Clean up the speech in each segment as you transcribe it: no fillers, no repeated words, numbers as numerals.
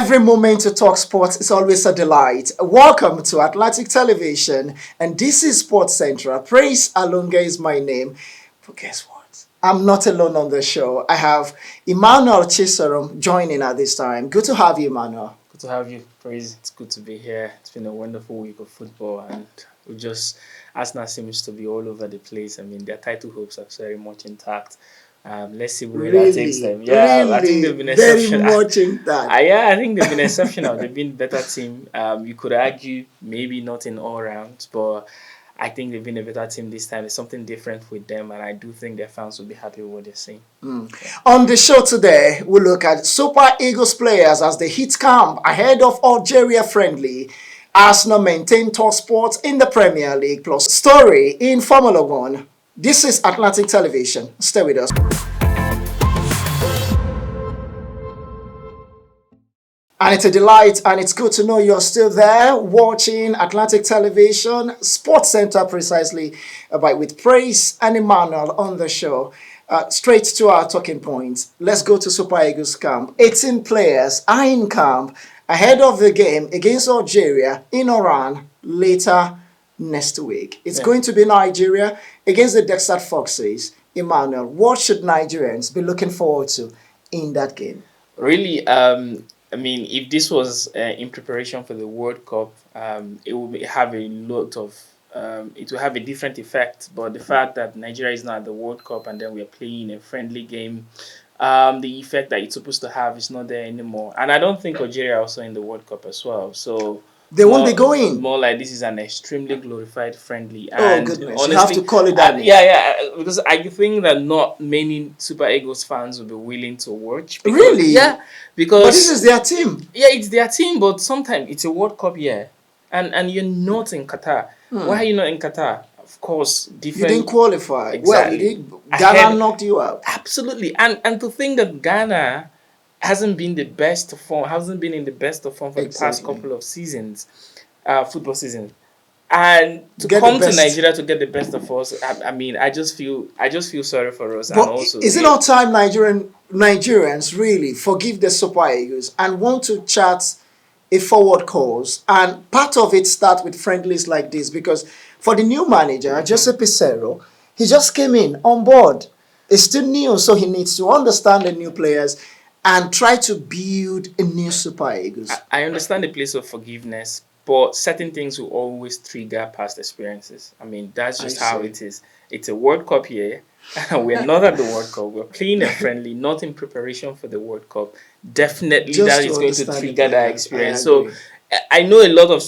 Every moment to talk sports is always a delight. Welcome to Atlantic Television, and this is Sports Central. Praise Alunga is my name. But guess what? I'm not alone on the show. I have Emmanuel Chisorum joining at this time. Good to have you, Emmanuel. Good to have you, Praise. It's good to be here. It's been a wonderful week of football, and Arsenal seems to be all over the place. I mean, their title hopes are very much intact. Let's see where that takes them. Yeah, really, I think they've been very exceptional. much in that. I think they've been exceptional. They've been a better team. You could argue maybe not in all rounds, but I think they've been a better team this time. There's something different with them, and I do think their fans will be happy with what they're seeing. On the show today, we'll look at Super Eagles players as they hit camp ahead of Algeria friendly. Arsenal maintain top spots in the Premier League, plus story in Formula One. This is Atlantic Television. Stay with us. And it's a delight, and it's good to know you're still there watching Atlantic Television, Sports Center precisely, with Praise and Emmanuel on the show. Straight to our talking points. Let's go to Super Eagles camp. 18 players are in camp ahead of the game against Algeria in Oran later next week. It's going to be Nigeria against the Dexter Foxes. Emmanuel, what should Nigerians be looking forward to in that game? Really, I mean, if this was in preparation for the World Cup, it will have a lot of, it will have a different effect. But the fact that Nigeria is not at the World Cup and then we're playing a friendly game, the effect that it's supposed to have is not there anymore. And I don't think Algeria are also in the World Cup as well. So they won't be going. More like this is an extremely glorified friendly. And goodness, honestly, you have to call it that. Because I think that not many Super Eagles fans will be willing to watch. Really? Yeah, because but this is their team. Yeah, it's their team, but sometimes it's a World Cup year, and you're not in Qatar. Why are you not in Qatar? Of course, different. You didn't qualify. Exactly. Well, you did. Ghana knocked you out. Absolutely, and to think that Ghana hasn't been in the best of form for the past couple of seasons, football seasons, and to come to Nigeria to get the best of us. I mean, I just feel sorry for us. But and also, is it not time Nigerians really forgive the Super Eagles and want to chart a forward course? And part of it starts with friendlies like this, because for the new manager, Jose Pizarro, he just came in on board. It's still new, so he needs to understand the new players and try to build a new Super Eagles. I understand the place of forgiveness, but certain things will always trigger past experiences. I mean, that's just how it is. It's a World Cup year, and we're not at the World Cup. We're playing a friendly, not in preparation for the World Cup. Definitely that is going to trigger that experience. So I know a lot of,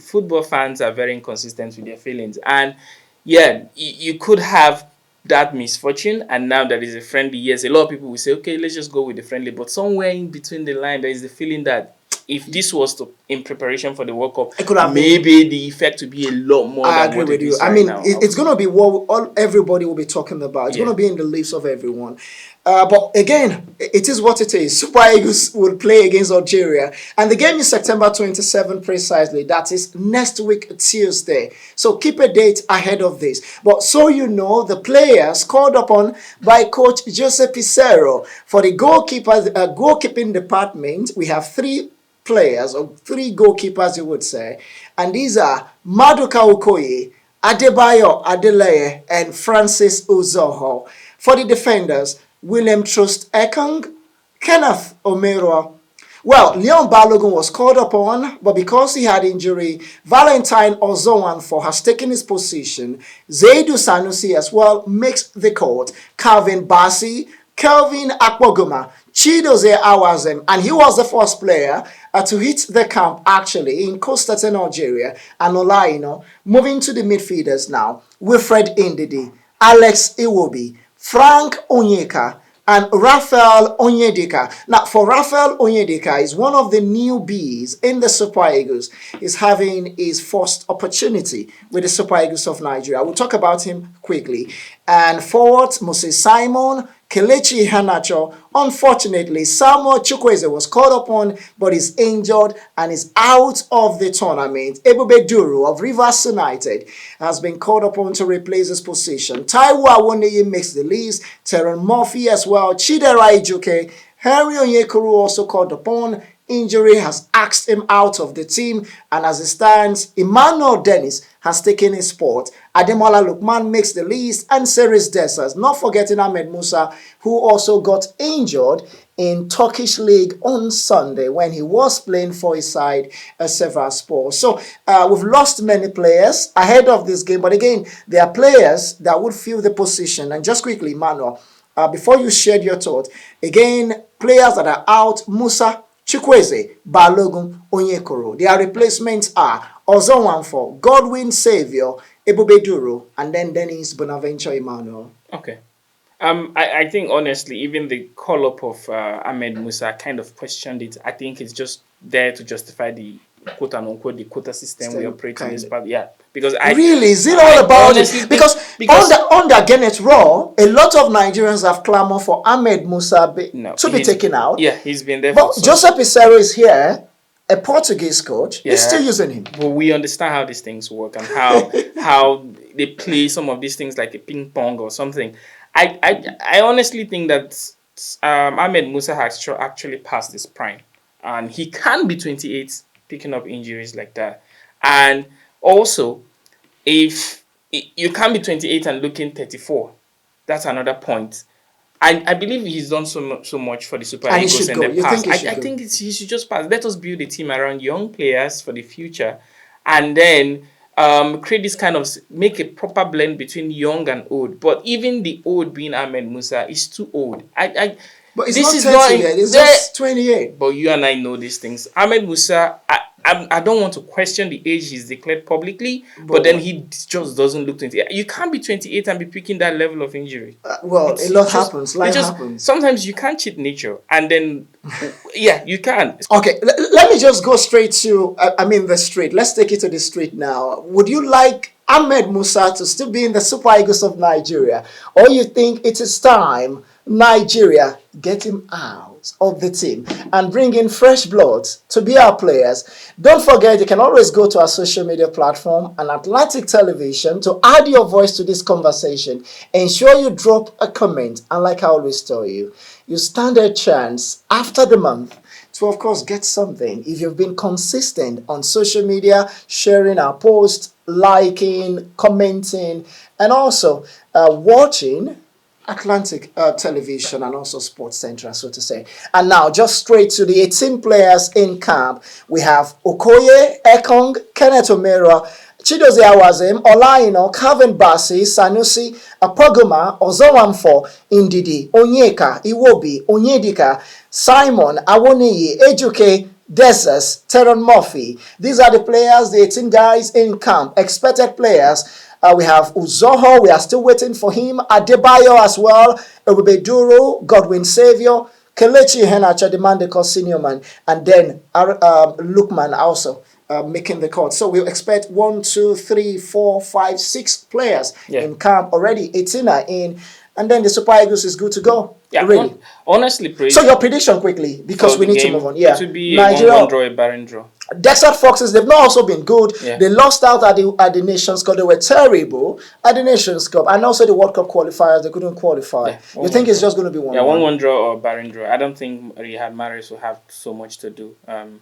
football fans are very inconsistent with their feelings. And yeah, you could have that misfortune, and now that is a friendly. Yes, a lot of people will say, okay, let's just go with the friendly, but somewhere in between the line there is the feeling that if this was in preparation for the World Cup, it could have maybe the effect would be a lot more. I agree with you. It's going to be what everybody will be talking about. It's going to be in the lips of everyone. But again, it is what it is. Super Eagles will play against Algeria, and the game is September 27 precisely. That is next week, Tuesday. So keep a date ahead of this. But so you know, the players called upon by Coach Jose Pizarro for the goalkeeping department. We have three players, or three goalkeepers, you would say, and these are Maduka Okoye, Adebayo Adeleye, and Francis Uzoho. For the defenders, William Trust Ekong, Kenneth Omero. Well, Leon Balogun was called upon, but because he had injury, Valentine Ozoanfo has taken his position. Zaidu Sanusi as well makes the court. Calvin Bassi, Kelvin Akpoguma, Chidozie Awazem, and he was the first player to hit the camp actually in Constantine, Algeria, and Olaino. Moving to the midfielders now, Wilfred Indidi, Alex Iwobi, Frank Onyeka, and Raphael Onyedika. Now, for Raphael Onyedika, is one of the newbies in the Super Eagles. He's having his first opportunity with the Super Eagles of Nigeria. We'll talk about him quickly. And forwards, Moses Simon, Kelechi Iheanacho. Unfortunately, Samuel Chukwueze was called upon, but is injured and is out of the tournament. Ebube Duru of Rivers United has been called upon to replace his position. Taiwo Awoniyi makes the list. Teron Murphy as well. Chidera Ijuke. Henry Onyekuru also called upon. Injury has axed him out of the team, and as it stands, Emmanuel Dennis has taken his spot. Ademola Lookman makes the list, and Seris Dessers, not forgetting Ahmed Musa, who also got injured in Turkish League on Sunday when he was playing for his side, Sivasspor. So we've lost many players ahead of this game, but again, there are players that would fill the position. And just quickly, Manuel, before you shared your thought, again, players that are out: Musa, Chukwueze, Balogun, Onyekoro. Their replacements are Ozonwanfo, Godwin Saviour, Ebubeduru, and then Dennis Bonaventure Emmanuel. Okay. I think honestly, even the call up of Ahmed Musa kind of questioned it. I think it's just there to justify the quote unquote the quota system we operate in this part. Yeah, because really, is it all about it? Because under Gennett Raw, a lot of Nigerians have clamored for Ahmed Musa to be taken out. Yeah, he's been there. But Joseph Pissarro is here, a Portuguese coach. Yeah, he's still using him. But we understand how these things work and how they play some of these things like a ping pong or something. I honestly think that Ahmed Musa has actually passed his prime, and he can be 28 picking up injuries like that. And also, if you can be 28 and looking 34, that's another point. I believe he's done so much for the Super Eagles in the past. I think he should just pass. Let us build a team around young players for the future, and then create this kind of, make a proper blend between young and old. But even the old being Ahmed Musa is too old. But it's this not 30 yet. It's just 28. But you and I know these things. Ahmed Musa, I don't want to question the age he's declared publicly, but then he just doesn't look 28. You can't be 28 and be picking that level of injury. A lot happens. Life happens. Sometimes you can't cheat nature, and then yeah, you can. Okay, let me just go straight to the street. Let's take it to the street now. Would you like Ahmed Musa to still be in the Super Eagles of Nigeria, or you think it is time Nigeria get him out of the team and bring in fresh blood to be our players? Don't forget, you can always go to our social media platform and Atlantic Television to add your voice to this conversation. Ensure you drop a comment, and like I always tell you, you stand a chance after the month to, of course, get something if you've been consistent on social media, sharing our posts, liking, commenting, and also watching Atlantic Television and also Sports Central, so to say. And now, just straight to the 18 players in camp. We have Okoye, Ekong, Kenneth Omera, Chidozie Awazim, Olaino, Calvin Bassey, Sanusi, Apogoma, Ozonwanfo, Indidi, Onyeka, Iwobi, Onyedika, Simon, Awoniyi, Ejuke, Dessers, Teron Murphy. These are the players, the 18 guys in camp, expected players. We have Uzoho, we are still waiting for him. Adebayo as well. Ebubeduru, Godwin Saviour, Kelechi Iheanacho, the man they call senior man. And then Lookman also making the cut. So we expect 1, 2, 3, 4, 5, 6 players in camp already. 18 are in. And then the Super Eagles is good to go. Yeah, really. Honestly, so your prediction quickly, because we need to move on. Yeah, it would be Nigeria, a 1-1 draw, a barren draw. Desert Foxes, they've not also been good. Yeah. They lost out at the Nations Cup. They were terrible at the Nations Cup. And also the World Cup qualifiers, they couldn't qualify. Yeah, you think it's just going to be 1-1? Yeah, 1-1 draw or barren draw. I don't think Riyad Mahrez will have so much to do.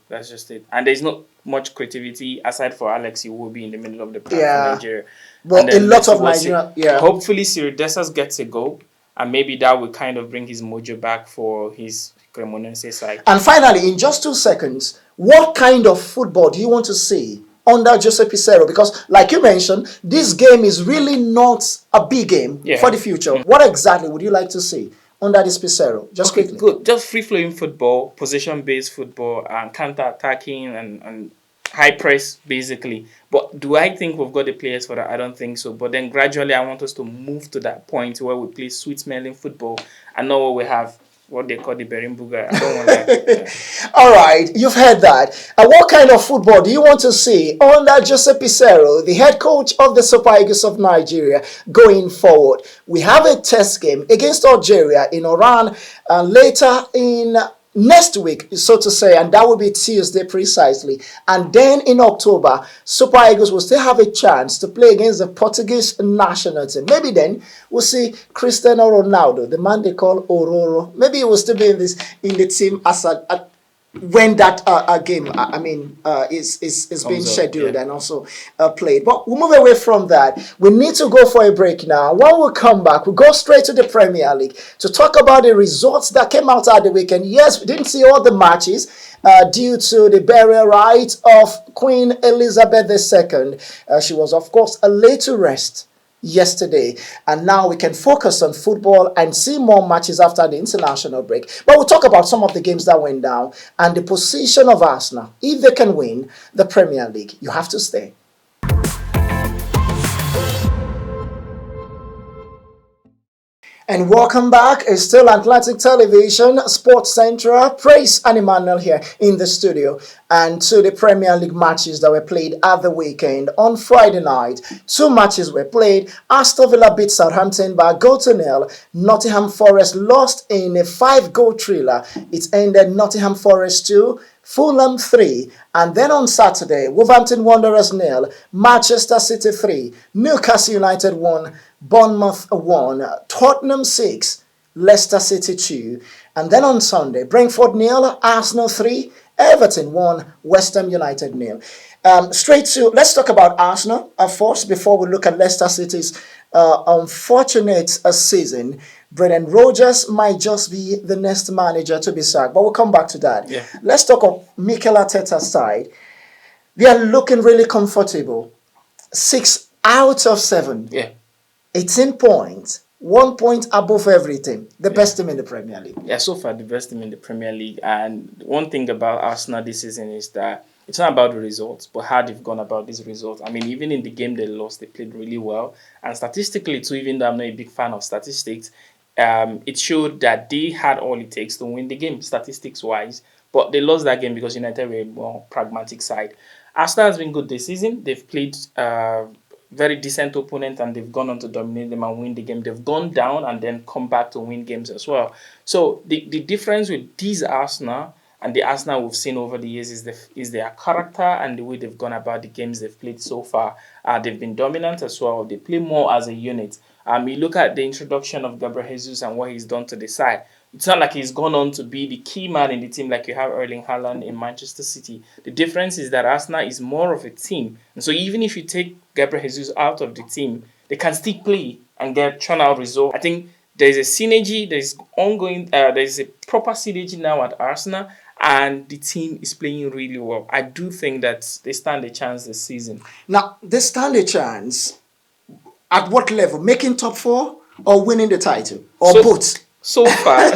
That's just it. And there's not much creativity aside for Alex Iwobi in the middle of the park for Nigeria. But a lot of Nigeria, hopefully Cyril Dessers gets a goal. And maybe that will kind of bring his mojo back for his Cremonense side. And finally, in just 2 seconds, what kind of football do you want to see under Jose Pissarro? Because, like you mentioned, this game is really not a big game for the future. What exactly would you like to see under this Pissarro? Just quickly. Good. Just free-flowing football, possession-based football, and counter-attacking and high press, basically. But do I think we've got the players for that? I don't think so. But then gradually, I want us to move to that point where we play sweet-smelling football and not what we have, what they call the Berimbuga. I don't want that. All right, you've heard that. And what kind of football do you want to see under Jose Pissarro, the head coach of the Super Eagles of Nigeria, going forward? We have a test game against Algeria in Oran later in next week, so to say, and that will be Tuesday precisely. And then in October, Super Eagles will still have a chance to play against the Portuguese national team. Maybe then we'll see Cristiano Ronaldo, the man they call Ororo. Maybe he will still be in the team as when that game, is being Comes up, scheduled yeah. and also played. But we'll move away from that. We need to go for a break now. When we come back, we'll go straight to the Premier League to talk about the results that came out at the weekend. Yes, we didn't see all the matches due to the burial rites of Queen Elizabeth II. She was, of course, laid to rest yesterday, and now we can focus on football and see more matches after the international break. But we'll talk about some of the games that went down and the position of Arsenal if they can win the Premier League. You have to stay. And welcome back. It's still Atlantic Television, Sports Central. Praise and Emmanuel here in the studio. And to the Premier League matches that were played at the weekend. On Friday night, two matches were played. Aston Villa beat Southampton by a goal to nil. Nottingham Forest lost in a 5-goal thriller. It ended Nottingham Forest 2, Fulham 3, and then on Saturday, Wolverhampton Wanderers 0, Manchester City 3, Newcastle United 1, Bournemouth 1, Tottenham 6, Leicester City 2, and then on Sunday, Brentford 0, Arsenal 3, Everton 1, West Ham United 0. Let's talk about Arsenal first before we look at Leicester City's unfortunate season. Brendan Rodgers might just be the next manager to be sacked, but we'll come back to that. Yeah. Let's talk of Mikel Arteta's side. They are looking really comfortable. 6 out of 7. Yeah. 18 points. 1 point above everything. The best team in the Premier League. Yeah, so far the best team in the Premier League. And one thing about Arsenal this season is that it's not about the results, but how they've gone about these results. I mean, even in the game they lost, they played really well. And statistically, too, even though I'm not a big fan of statistics, it showed that they had all it takes to win the game, statistics-wise. But they lost that game because United were a more pragmatic side. Arsenal has been good this season. They've played very decent opponent and they've gone on to dominate them and win the game. They've gone down and then come back to win games as well. So the difference with these Arsenal and the Arsenal we've seen over the years is their character and the way they've gone about the games they've played so far. They've been dominant as well. They play more as a unit. You look at the introduction of Gabriel Jesus and what he's done to the side. It's not like he's gone on to be the key man in the team like you have Erling Haaland in Manchester City. The difference is that Arsenal is more of a team. And so even if you take Gabriel Jesus out of the team, they can still play and churn out results. I think there's a synergy, there's ongoing, there's a proper synergy now at Arsenal, and the team is playing really well. I do think that they stand a chance this season. Now, they stand a chance at what level? Making top 4 or winning the title? Or both? So far,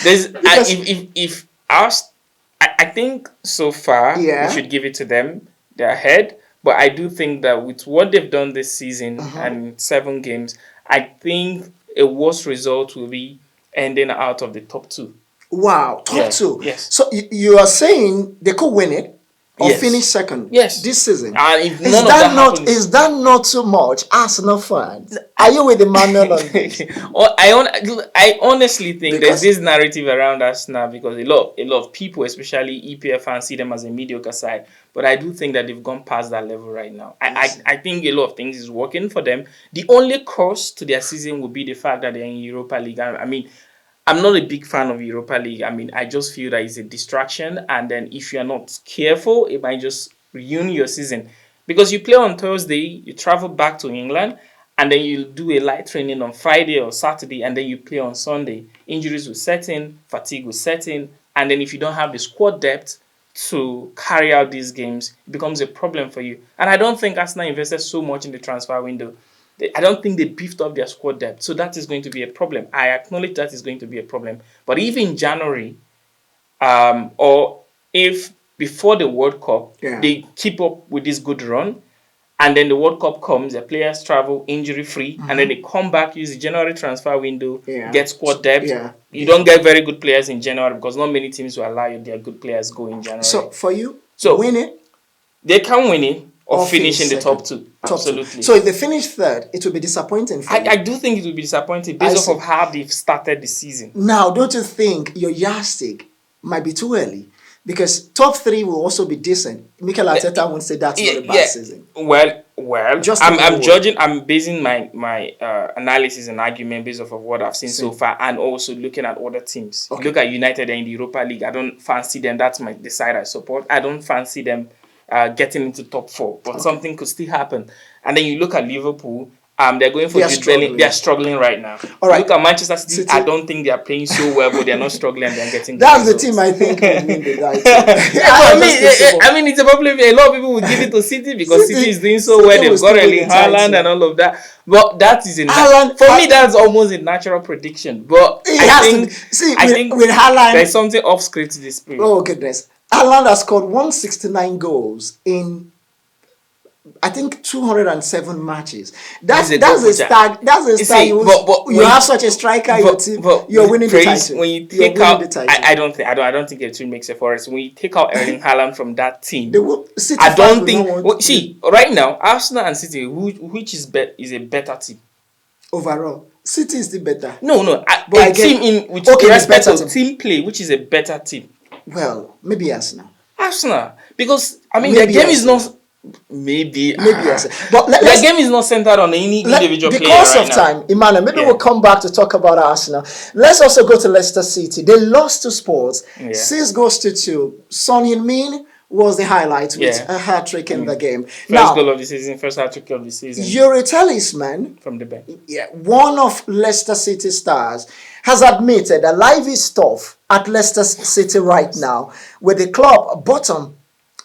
there's if us, I think so far we should give it to them. They're ahead, but I do think that with what they've done this season and 7 games, I think a worse result will be ending out of the top 2. Wow, top 2. Yes. So you are saying they could win it or finish second this season? If is that not too much, Arsenal fans? Are you with Emmanuel on this? I honestly think there's this narrative around Arsenal because a lot of people, especially EPL fans, see them as a mediocre side. But I do think that they've gone past that level right now. I think a lot of things is working for them. The only curse to their season would be the fact that they're in Europa League. I mean, I'm not a big fan of Europa League. I mean, I just feel that it's a distraction. And then if you're not careful, it might just ruin your season. Because you play on Thursday, you travel back to England, and then you do a light training on Friday or Saturday, and then you play on Sunday. Injuries will set in, fatigue will set in, and then if you don't have the squad depth to carry out these games, it becomes a problem for you. And I don't think Arsenal invested so much in the transfer window. I don't think they beefed up their squad depth. So that is going to be a problem. I acknowledge that is going to be a problem. But if in January, or if before the World Cup, they keep up with this good run, and then the World Cup comes, the players travel injury-free, and then they come back, use the January transfer window, get squad depth. You don't get very good players in January because not many teams will allow their good players go in January. So for you, win it? They can win it. Or finish in the top 2. Absolutely. So if they finish third, it will be disappointing for you. I do think it will be disappointing based off of how they've started the season. Now, don't you think your yardstick might be too early? Because top 3 will also be decent. Mikel Arteta won't say that's not a bad season. Well, Well, Just I'm judging. I'm basing my analysis and argument based off of what I've seen so far, and also looking at other teams. Okay. Look at United in the Europa League. I don't fancy them. That's the side I support. I don't fancy them getting into top 4, but something could still happen. And then you look at Liverpool. They're going for Jude Bellingham. They are struggling right now. All right. Look at Manchester City. I don't think they are playing so well, but they're not struggling and they're getting. That's the team I think will win the title. I mean, it's a problem. A lot of people will give it to City because City is doing so well. They've got Erling Haaland and all of that. But that is for me. That's almost a natural prediction. But I think with Haaland, there's something off script to this period. Oh goodness! Haaland has scored 169 goals in, I think, 207 matches. That's a start. That's a start. You have such a striker in your team. You're winning the title. When you take out, I don't think it will make a forest. When you take out Erling Haaland from that team, I don't think. Right now, Arsenal and City, which is a better team overall? City is the better. No. But team play, which is a better team. Well, maybe Arsenal, because I mean, their game is not. Maybe yes, but the game is not centered on any individual player because of time. Emmanuel, maybe we'll come back to talk about Arsenal. Let's also go to Leicester City. They lost to Spurs 6 goals to 2. Son Heung-min was the highlight with a hat-trick in the game. First goal of the season, first hat-trick of the season. Yuri Talisman, from the bench, one of Leicester City stars, has admitted that life is tough at Leicester City right now, with the club bottom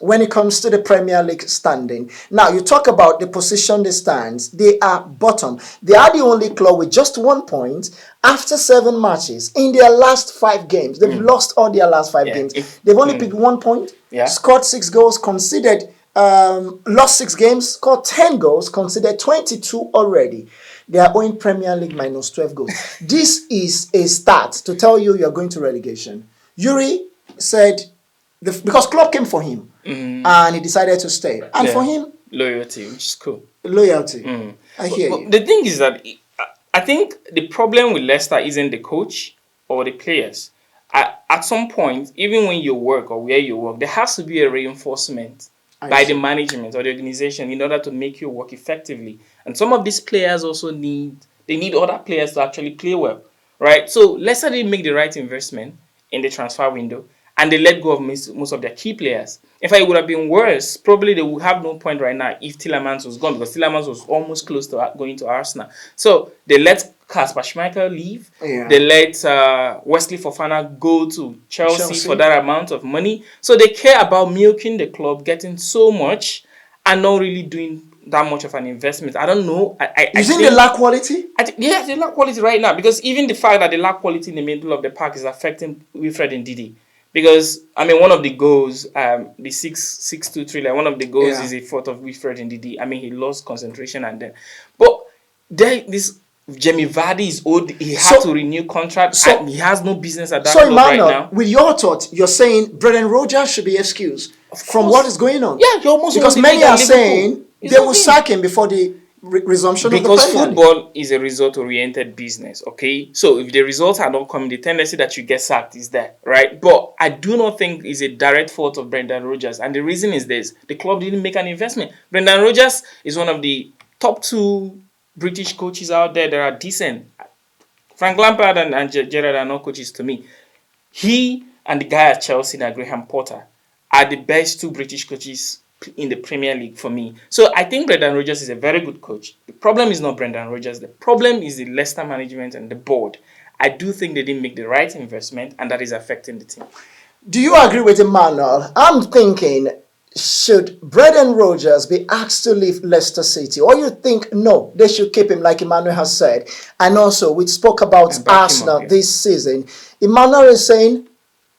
when it comes to the Premier League standing. Now, you talk about the position they stand. They are bottom. They are the only club with just 1 point after 7 matches in their last 5 games. They've lost all their last 5 games. They've only picked 1 point, scored 6 goals, conceded, lost 6 games, scored 10 goals, conceded 22 already. They are owing Premier League minus 12 goals. This is a start to tell you you're going to relegation. Yuri said, because club came for him, and he decided to stay. And for him, loyalty, which is cool. Loyalty. I hear you. The thing is that I think the problem with Leicester isn't the coach or the players. At some point, even when you work or where you work, there has to be a reinforcement by the management or the organization in order to make you work effectively. And some of these players also need other players to actually play well, right? So Leicester didn't make the right investment in the transfer window, and they let go of most of their key players. In fact, it would have been worse. Probably they would have no point right now if Tielemans was gone, because Tielemans was almost close to going to Arsenal. So they let Kasper Schmeichel leave. Yeah. They let Wesley Fofana go to Chelsea for that amount of money. So they care about milking the club, getting so much, and not really doing that much of an investment. I don't know. You think they lack quality? Yes, they lack quality right now, because even the fact that they lack quality in the middle of the park is affecting Wilfred Ndidi. Because, I mean, one of the goals, the 6-2-3, like one of the goals is a fault of Wilfred Ndidi. I mean, he lost concentration and then. But this Jamie Vardy is old. He had to renew contract. So he has no business at that club right now. With your thought, you're saying Brendan Rodgers should be excused from what is going on. Yeah, you're almost because many are saying they will sack him before the resumption of the Premier League. Because football is a result-oriented business, okay? So if the results are not coming, the tendency that you get sacked is there, right? But I do not think it's a direct fault of Brendan Rodgers. And the reason is this. The club didn't make an investment. Brendan Rodgers is one of the top 2 British coaches out there that are decent. Frank Lampard and Gerrard are not coaches to me. He and the guy at Chelsea, Graham Potter, are the best 2 British coaches in the Premier League for me. So I think Brendan Rodgers is a very good coach. The problem is not Brendan Rodgers. The problem is the Leicester management and the board. I do think they didn't make the right investment, and that is affecting the team. Do you agree with Emmanuel? I'm thinking, should Brendan Rodgers be asked to leave Leicester City? Or you think, no, they should keep him, like Emmanuel has said. And also, we spoke about Arsenal this season. Emmanuel is saying,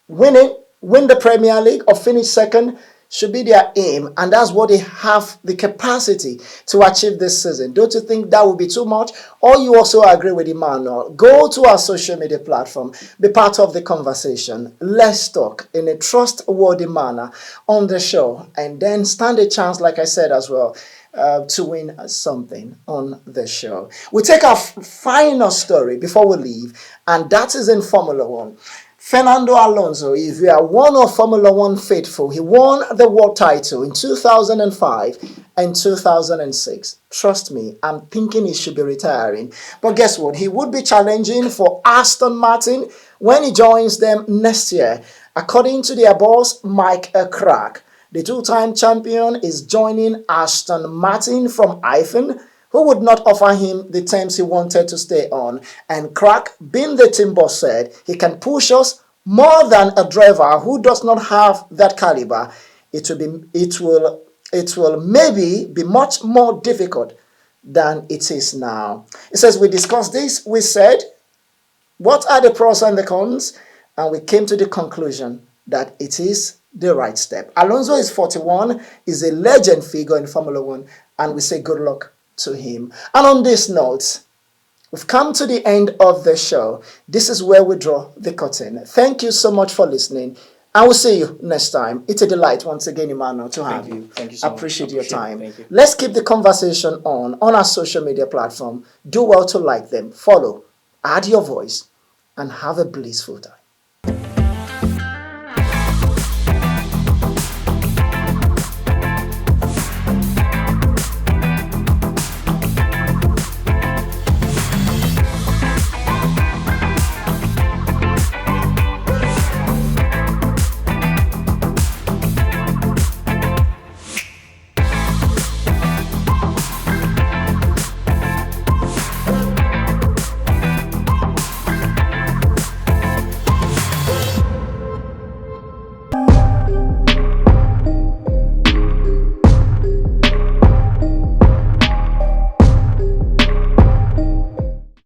win the Premier League or finish second should be their aim, and that's what they have the capacity to achieve this season. Don't you think that would be too much? Or you also agree with Emmanuel? Go to our social media platform, be part of the conversation. Let's talk in a trustworthy manner on the show, and then stand a chance, like I said as well, to win something on the show. We take our final story before we leave, and that is in Formula One. Fernando Alonso, if you are one of Formula One faithful, he won the world title in 2005 and 2006. Trust me, I'm thinking he should be retiring. But guess what? He would be challenging for Aston Martin when he joins them next year. According to their boss, Mike Crack, the two-time champion is joining Aston Martin from Ifen, who would not offer him the terms he wanted to stay on. And Crack, being the team boss, said he can push us more than a driver who does not have that caliber. It will maybe be much more difficult than it is now. It says, we discussed this. We said, what are the pros and the cons? And we came to the conclusion that it is the right step. Alonso is 41, is a legend figure in Formula One, and we say good luck to him. And on this note, we've come to the end of the show. This is where we draw the curtain. Thank you so much for listening. I will see you next time. It's a delight once again, Emmanuel, to have you. Thank you so much. Appreciate your time. Thank you. Let's keep the conversation on our social media platform. Do well to like them, follow, add your voice, and have a blissful time.